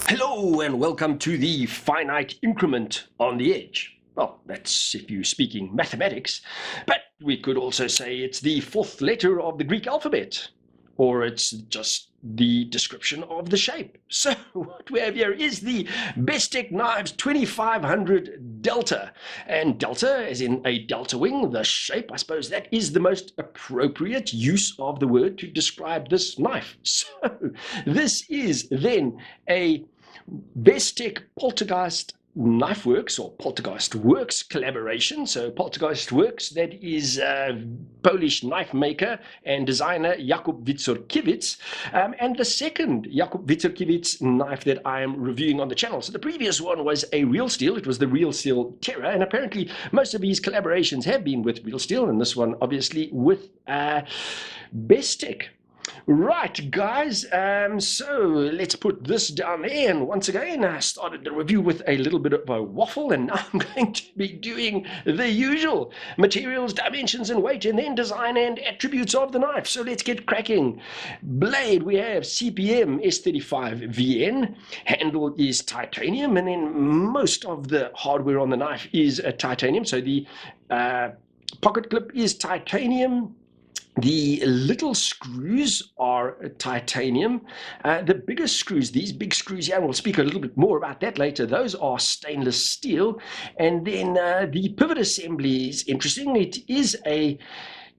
Hello and welcome to the finite increment on the edge. Well, that's if you're speaking mathematics, but we could also say it's the fourth letter of the Greek alphabet, or it's just the description of the shape. So what we have here is the Bestech Knives 2500 Delta, and Delta as in a delta wing, the shape, I suppose that is the most appropriate use of the word to describe this knife. So this is then a Bestech Poltergeist Knife Works or Poltergeist Works collaboration. So Poltergeist Works, that is Polish knife maker and designer Jakub Wicórkiewicz, and the second Jakub Wicórkiewicz knife that I am reviewing on the channel. So the previous one was a Real Steel. It was the Real Steel Terra, and apparently most of these collaborations have been with Real Steel, and this one obviously with Bestech. Right, guys, so let's put this down there. And once again, I started the review with a little bit of a waffle, and now I'm going to be doing the usual materials, dimensions, and weight, and then design and attributes of the knife. So let's get cracking. Blade, we have CPM S35VN. Handle is titanium, and then most of the hardware on the knife is titanium. So the pocket clip is titanium. The little screws are titanium. The bigger screws, these big screws here, and we'll speak a little bit more about that later, those are stainless steel. And then the pivot assembly is interesting. It is a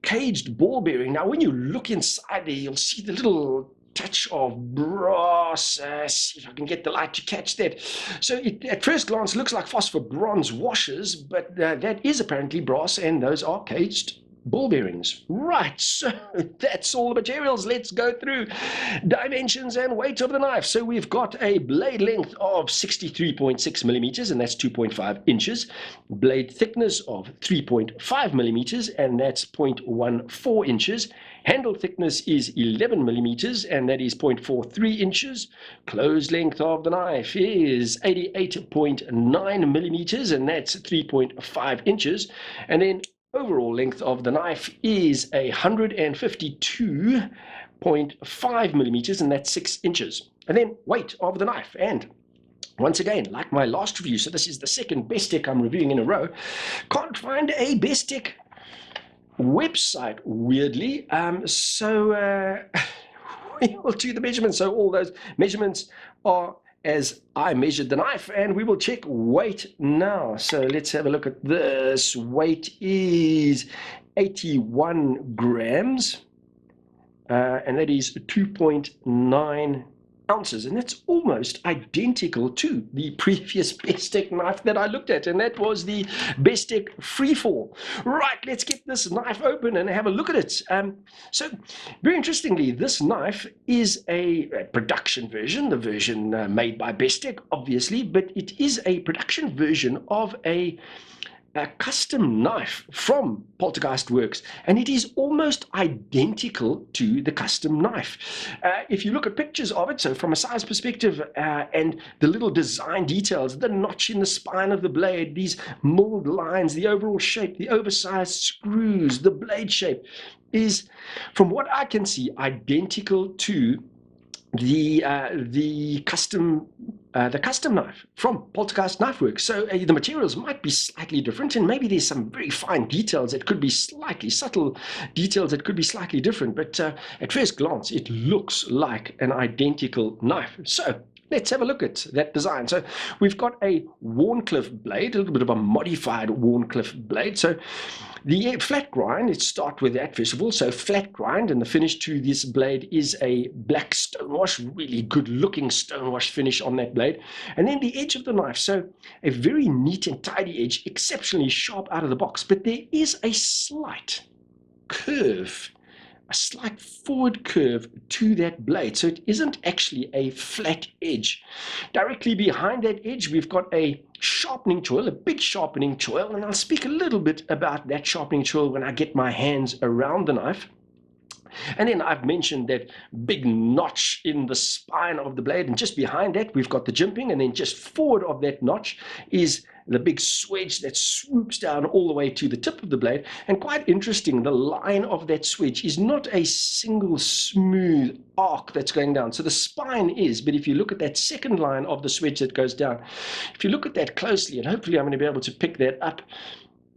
caged ball bearing. Now, when you look inside there, you'll see the little touch of brass. See if I can get the light to catch that. So it, at first glance, looks like phosphor bronze washers, but that is apparently brass, and those are caged ball bearings. Right, so that's all the materials. Let's go through dimensions and weight of the knife. So we've got a blade length of 63.6 millimeters, and that's 2.5 inches. Blade thickness of 3.5 millimeters, and that's 0.14 inches. Handle thickness is 11 millimeters, and that is 0.43 inches. Close length of the knife is 88.9 millimeters, and that's 3.5 inches. And then overall length of the knife is 152.5 millimeters, and that's 6 inches. And then weight of the knife. And once again, like my last review, so this is the second Bestech I'm reviewing in a row, can't find a Bestech website, weirdly. We will do the measurements. So all those measurements are as I measured the knife, and we will check weight now. So let's have a look at this. Weight is 81 grams, and that is 2.9 ounces, and that's almost identical to the previous Bestech knife that I looked at, and that was the Bestech Freefall. Right, let's get this knife open and have a look at it. So very interestingly, this knife is a production version, the version made by Bestech, obviously, but it is a production version of a custom knife from Poltergeist Works, and it is almost identical to the custom knife. If you look at pictures of it, so from a size perspective and the little design details, the notch in the spine of the blade, these mold lines, the overall shape, the oversized screws, the blade shape is, from what I can see, identical to the custom knife from Poltergeist Knife Works. So the materials might be slightly different, and maybe there's some very fine details that could be slightly subtle details that could be slightly different, but at first glance it looks like an identical knife. So let's have a look at that design. So we've got a Wharncliffe blade, a little bit of a modified Wharncliffe blade. So the flat grind, let's start with that first of all. So flat grind, and the finish to this blade is a black stonewash, really good looking stonewash finish on that blade. And then the edge of the knife, so a very neat and tidy edge, exceptionally sharp out of the box, but there is a slight curve, a slight forward curve to that blade. So it isn't actually a flat edge. Directly behind that edge, we've got a sharpening choil, a big sharpening choil, and I'll speak a little bit about that sharpening choil when I get my hands around the knife. And then I've mentioned that big notch in the spine of the blade, and just behind that we've got the jimping, and then just forward of that notch is the big swedge that swoops down all the way to the tip of the blade. And quite interesting, the line of that swedge is not a single smooth arc that's going down. So the spine is, but if you look at that second line of the swedge that goes down, if you look at that closely, and hopefully I'm going to be able to pick that up,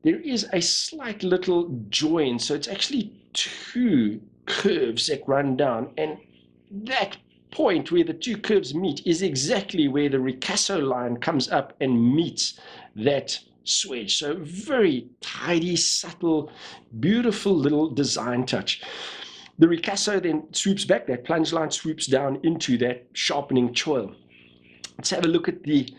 there is a slight little join. So it's actually two curves that run down, and that point where the two curves meet is exactly where the ricasso line comes up and meets that swedge. So very tidy, subtle, beautiful little design touch. The ricasso then swoops back, that plunge line swoops down into that sharpening choil. Let's have a look at the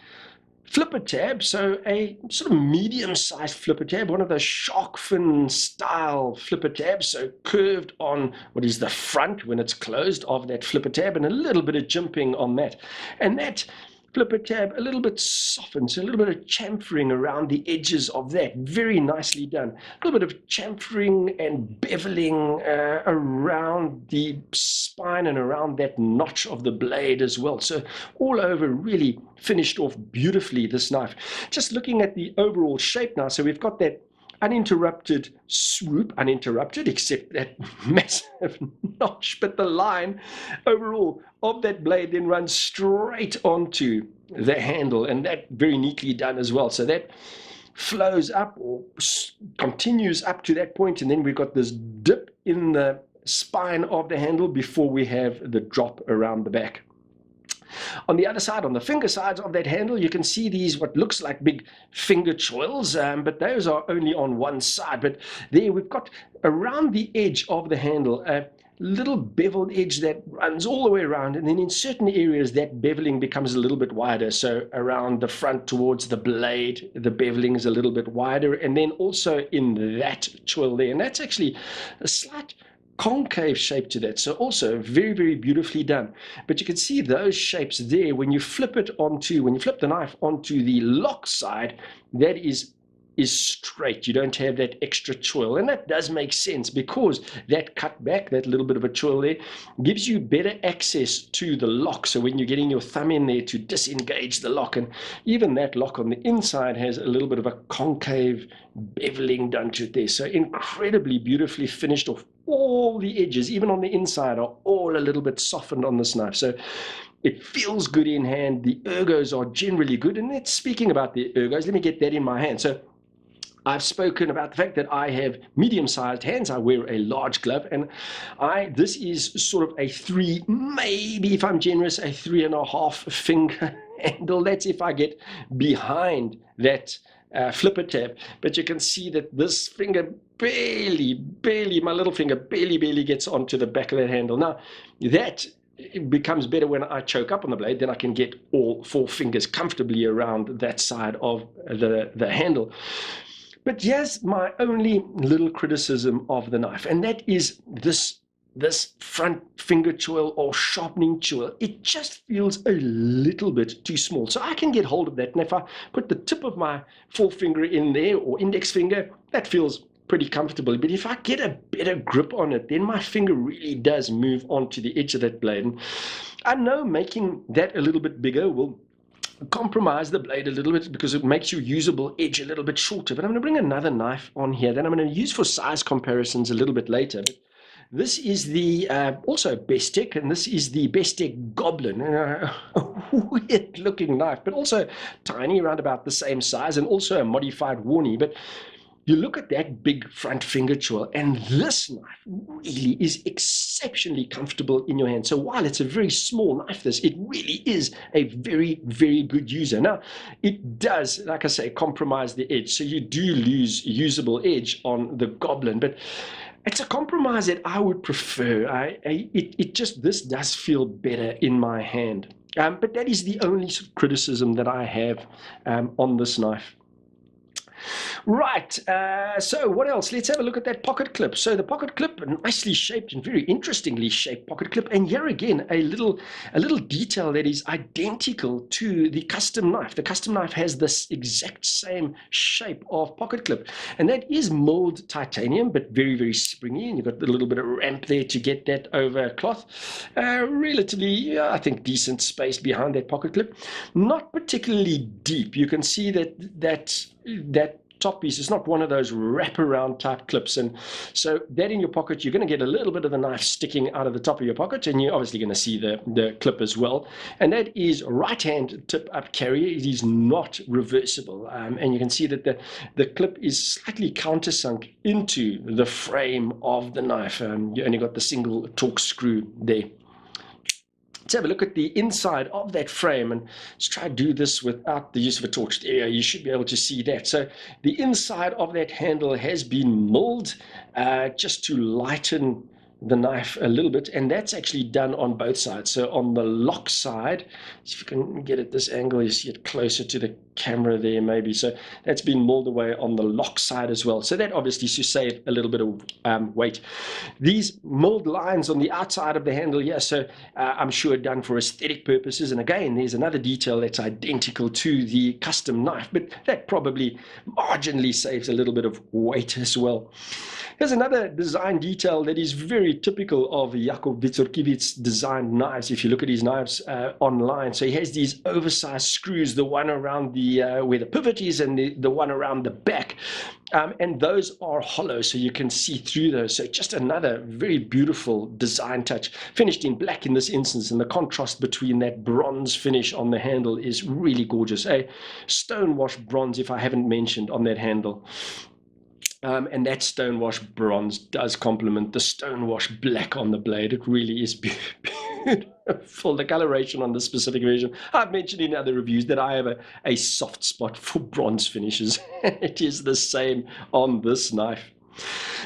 flipper tab. So a sort of medium-sized flipper tab, one of those shark fin style flipper tabs, so curved on what is the front when it's closed of that flipper tab, and a little bit of jimping on that. And that flipper tab a little bit softened, so a little bit of chamfering around the edges of that, very nicely done. A little bit of chamfering and beveling around the spine and around that notch of the blade as well. So all over, really finished off beautifully, this knife. Just looking at the overall shape now, so we've got that uninterrupted swoop, uninterrupted except that massive notch, but the line overall of that blade then runs straight onto the handle, and that very neatly done as well. So that flows up or continues up to that point, and then we've got this dip in the spine of the handle before we have the drop around the back. On the other side, on the finger sides of that handle, you can see these what looks like big finger choils, but those are only on one side. But there we've got around the edge of the handle a little beveled edge that runs all the way around, and then in certain areas that beveling becomes a little bit wider. So around the front towards the blade, the beveling is a little bit wider, and then also in that choil there, and that's actually a slight concave shape to that, so also very, very beautifully done. But you can see those shapes there when you flip the knife onto the lock side, that is straight. You don't have that extra choil, and that does make sense because that cut back, that little bit of a choil there, gives you better access to the lock. So when you're getting your thumb in there to disengage the lock, and even that lock on the inside has a little bit of a concave beveling done to it there. So incredibly beautifully finished off. All the edges, even on the inside, are all a little bit softened on this knife. So it feels good in hand. The ergos are generally good. And let's speaking about the ergos, let me get that in my hand. So I've spoken about the fact that I have medium-sized hands. I wear a large glove, and this is sort of a 3, maybe if I'm generous, a 3.5 finger handle. That's if I get behind that flipper tab. But you can see that this finger barely, my little finger barely gets onto the back of that handle. Now, that it becomes better when I choke up on the blade, then I can get all 4 fingers comfortably around that side of the handle. But here's my only little criticism of the knife, and that is this front finger choil or sharpening choil. It just feels a little bit too small. So I can get hold of that, and if I put the tip of my forefinger in there, or index finger, that feels pretty comfortable. But if I get a better grip on it, then my finger really does move onto the edge of that blade. And I know making that a little bit bigger will compromise the blade a little bit because it makes your usable edge a little bit shorter. But I'm going to bring another knife on here that I'm going to use for size comparisons a little bit later. But this is the also Bestech, and this is the Bestech Goblin. A weird looking knife, but also tiny, around about the same size, and also a modified Wharncliffe. But you look at that big front finger choil, and this knife really is exceptionally comfortable in your hand. So while it's a very small knife, it really is a very, very good user. Now, it does, like I say, compromise the edge. So you do lose usable edge on the Goblin, but it's a compromise that I would prefer. This does feel better in my hand. But that is the only sort of criticism that I have on this knife. Right, so what else? Let's have a look at that pocket clip. So the pocket clip, a nicely shaped and very interestingly shaped pocket clip. And here again, a little detail that is identical to the custom knife. The custom knife has this exact same shape of pocket clip. And that is mold titanium, but very, very springy. And you've got a little bit of ramp there to get that over cloth. Relatively, I think, decent space behind that pocket clip. Not particularly deep. You can see that top piece is not one of those wraparound type clips, and so that in your pocket you're going to get a little bit of the knife sticking out of the top of your pocket, and you're obviously going to see the clip as well. And that is right hand tip up carrier. It is not reversible, and you can see that the clip is slightly countersunk into the frame of the knife. You only got the single Torx screw there. Let's have a look at the inside of that frame, and let's try to do this without the use of a torch. There, you should be able to see that. So the inside of that handle has been milled just to lighten the knife a little bit, and that's actually done on both sides. So on the lock side, if you can get at this angle, you see it closer to the camera there maybe. So that's been milled away on the lock side as well. So that obviously to save a little bit of weight. These milled lines on the outside of the handle, yeah, so I'm sure done for aesthetic purposes. And again, there's another detail that's identical to the custom knife, but that probably marginally saves a little bit of weight as well. Here's another design detail that is very typical of Jakob Witzorkiewicz designed knives. If you look at his knives online, so he has these oversized screws, the one around the where the pivot is, and the one around the back, and those are hollow, so you can see through those. So just another very beautiful design touch, finished in black in this instance, and the contrast between that bronze finish on the handle is really gorgeous. A stone-washed bronze, if I haven't mentioned, on that handle. And that stonewash bronze does complement the stonewash black on the blade. It really is beautiful. The coloration on this specific version. I've mentioned in other reviews that I have a soft spot for bronze finishes. It is the same on this knife.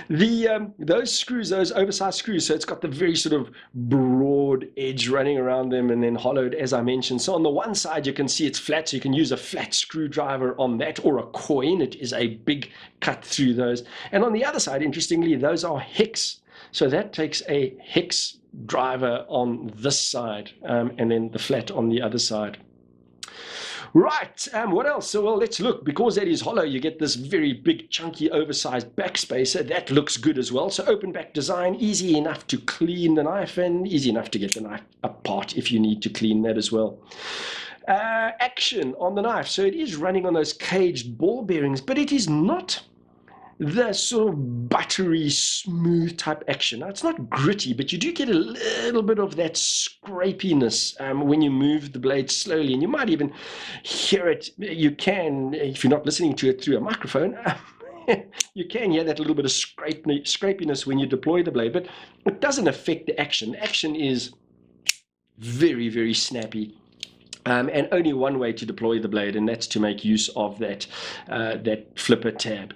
Those screws, those oversized screws, so it's got the very sort of broad edge running around them and then hollowed, as I mentioned. So on the one side you can see it's flat, so you can use a flat screwdriver on that, or a coin. It is a big cut through those. And on the other side, interestingly, those are hex. So that takes a hex driver on this side, and then the flat on the other side. Right, what else? So, well, let's look. Because that is hollow, you get this very big, chunky, oversized backspacer. That looks good as well. So open back design, easy enough to clean the knife, and easy enough to get the knife apart if you need to clean that as well. Action on the knife. So it is running on those caged ball bearings, but it is not the sort of buttery, smooth type action. Now, it's not gritty, but you do get a little bit of that scrapiness when you move the blade slowly, and you might even hear it. You can, if you're not listening to it through a microphone, you can hear that little bit of scrapiness when you deploy the blade, but it doesn't affect the action. Action is very, very snappy. And only one way to deploy the blade, and that's to make use of that flipper tab.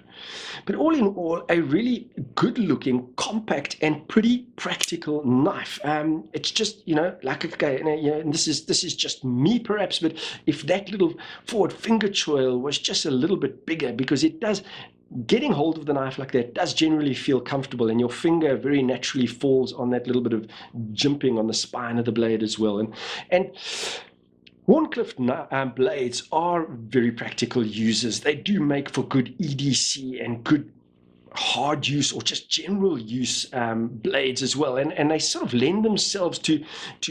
But all in all, a really good-looking, compact, and pretty practical knife. It's just, like, okay, and this is just me perhaps, but if that little forward finger choil was just a little bit bigger, because it does, getting hold of the knife like that does generally feel comfortable, and your finger very naturally falls on that little bit of jimping on the spine of the blade as well. And Wharncliffe blades are very practical users. They do make for good EDC and good hard use, or just general use blades as well, and they sort of lend themselves to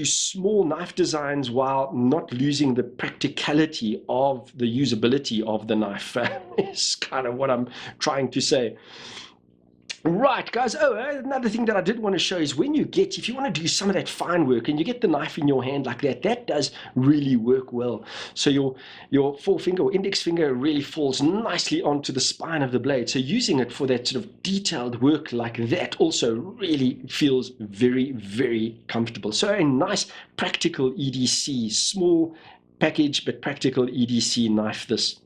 small knife designs while not losing the practicality of the usability of the knife. Is kind of what I'm trying to say. Right, guys. Oh, another thing that I did want to show is if you want to do some of that fine work and you get the knife in your hand like that does really work well. So your forefinger or index finger really falls nicely onto the spine of the blade. So using it for that sort of detailed work like that also really feels very, very comfortable. So a nice practical EDC, small package but practical EDC knife this.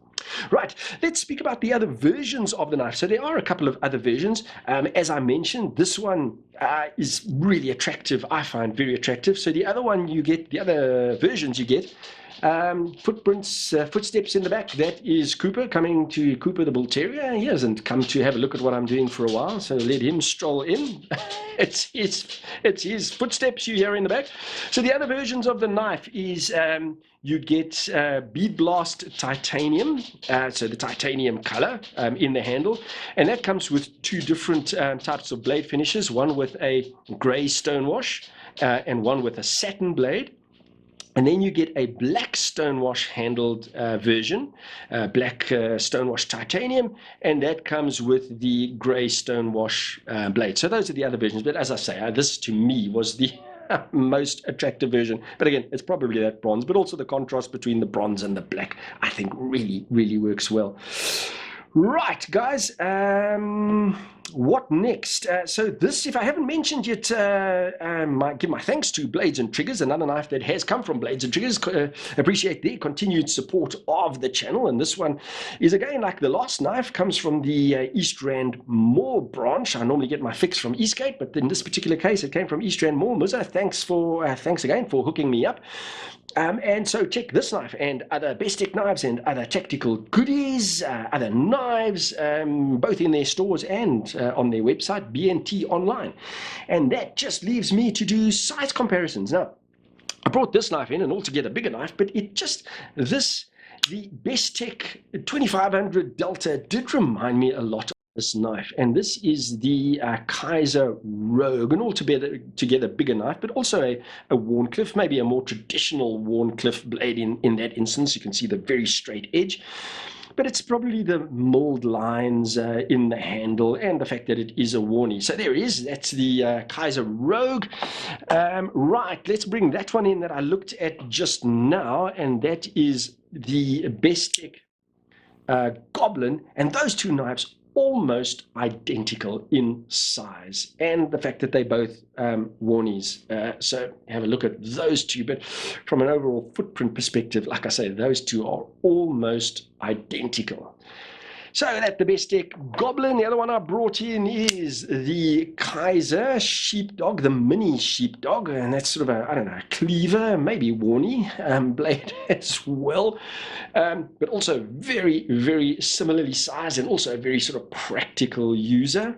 Right, let's speak about the other versions of the knife. So there are a couple of other versions. As I mentioned, this one is really attractive. I find very attractive. So the other versions you get Footsteps in the back. That is Cooper coming to Cooper the Bull Terrier. He hasn't come to have a look at what I'm doing for a while, so let him stroll in. It's his footsteps you hear in the back. So the other versions of the knife is you get bead blast titanium, so the titanium color in the handle, and that comes with two different types of blade finishes, one with a gray stonewash and one with a satin blade. And then you get a black stonewash handled version, black stonewash titanium, and that comes with the gray stonewash blade. So those are the other versions. But as I say, this to me was the most attractive version. But again, it's probably that bronze, but also the contrast between the bronze and the black, I think really, really works well. Right, guys, what next? So this, if I haven't mentioned yet, give my thanks to Blades and Triggers, another knife that has come from Blades and Triggers. Appreciate their continued support of the channel. And this one is, again, like the last knife, comes from the East Rand Moor branch. I normally get my fix from Eastgate, but in this particular case, it came from East Rand Moor. Musa, thanks again for hooking me up. And so check this knife and other Bestech knives and other tactical goodies, other knives, both in their stores and on their website, BNT Online. And that just leaves me to do size comparisons. Now, I brought this knife in, an altogether bigger knife, but the Bestech 2500 Delta did remind me a lot of this knife, and this is the Kaiser Rogue, an altogether bigger knife, but also a Wharncliffe, maybe a more traditional Wharncliffe blade in that instance. You can see the very straight edge, but it's probably the mold lines in the handle and the fact that it is a Warnie. So there it is. That's the Kaiser Rogue. Right, let's bring that one in that I looked at just now, and that is the Bestech Goblin, and those two knives almost identical in size, and the fact that they both Warnies. So have a look at those two, but from an overall footprint perspective, like I say, those two are almost identical. So that's the Bestech Goblin. The other one I brought in is the Kaiser Sheepdog, the mini Sheepdog, and that's sort of a, I don't know, cleaver, maybe Warnie blade as well, but also very, very similarly sized and also a very sort of practical user.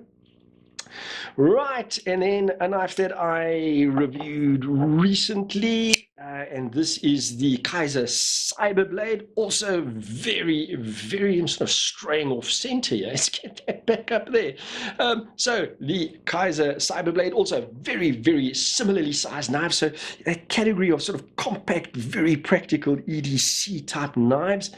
Right, and then a knife that I reviewed recently, and this is the Kaiser Cyberblade, also very, very sort of straying off center here. Let's get that back up there. So the Kaiser Cyberblade, also very, very similarly sized knives, so that category of sort of compact, very practical EDC type knives.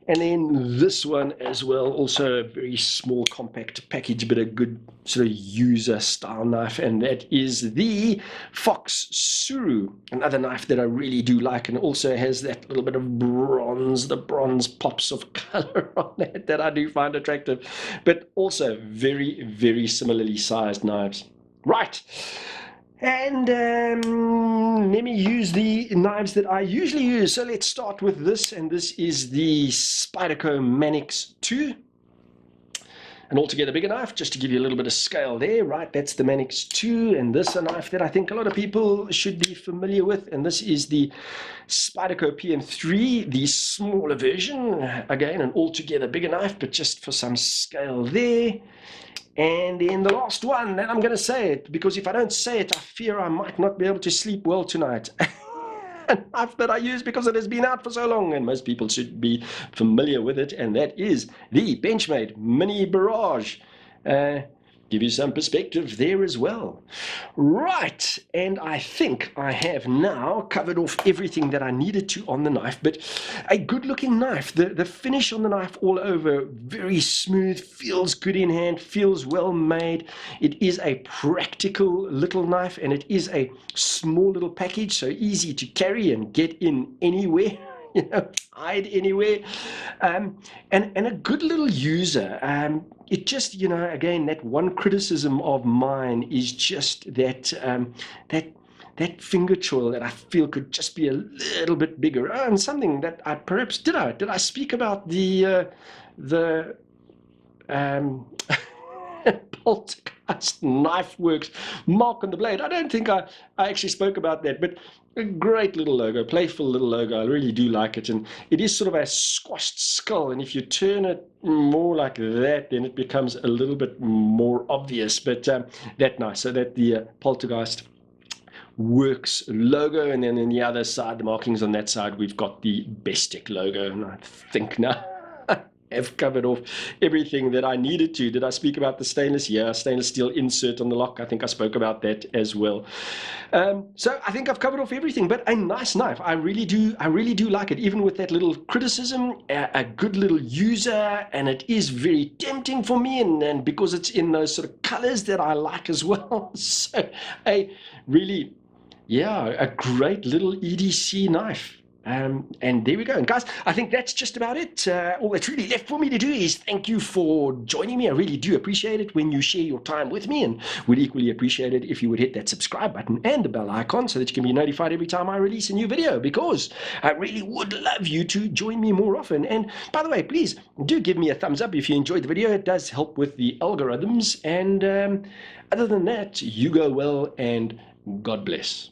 And then this one as well, also a very small, compact package, but a good sort of user style knife, and that is the Fox Suru, another knife that I really do like, and also has that little bit of bronze, the bronze pops of color on that I do find attractive, but also very, very similarly sized knives. Right. And let me use the knives that I usually use. So let's start with this, and this is the Spyderco Manix 2. An altogether bigger knife, just to give you a little bit of scale there, right? That's the Manix 2, and this is a knife that I think a lot of people should be familiar with, and this is the Spyderco PM3, the smaller version. Again, an altogether bigger knife, but just for some scale there. And in the last one, and I'm going to say it, because if I don't say it, I fear I might not be able to sleep well tonight. A knife that I use because it has been out for so long, and most people should be familiar with it, and that is the Benchmade Mini Barrage. Give you some perspective there as well. Right, and I think I have now covered off everything that I needed to on the knife, but a good looking knife. The finish on the knife all over, very smooth, feels good in hand, feels well made. It is a practical little knife, and it is a small little package, so easy to carry and get in anywhere. You know, hide anywhere, and a good little user. It just, you know, again, that one criticism of mine is just that that finger choil that I feel could just be a little bit bigger. And something that I perhaps did I speak about the Poltergeist Knife Works mark on the blade. I don't think I actually spoke about that, but a great little logo, playful little logo. I really do like it, and it is sort of a squashed skull, and if you turn it more like that, then it becomes a little bit more obvious, but that nice. So that the Poltergeist Works logo, and then on the other side, the markings on that side, we've got the Bestech logo, and I think now have covered off everything that I needed to. Did I speak about the stainless? Yeah, stainless steel insert on the lock. I think I spoke about that as well. So I think I've covered off everything, but a nice knife. I really do like it, even with that little criticism, a good little user, and it is very tempting for me, and because it's in those sort of colors that I like as well. So a really, yeah, a great little EDC knife. And there we go. And guys, I think that's just about it. All that's really left for me to do is thank you for joining me. I really do appreciate it when you share your time with me, and would equally appreciate it if you would hit that subscribe button and the bell icon so that you can be notified every time I release a new video, because I really would love you to join me more often. And by the way, please do give me a thumbs up if you enjoyed the video. It does help with the algorithms. And other than that, you go well and God bless.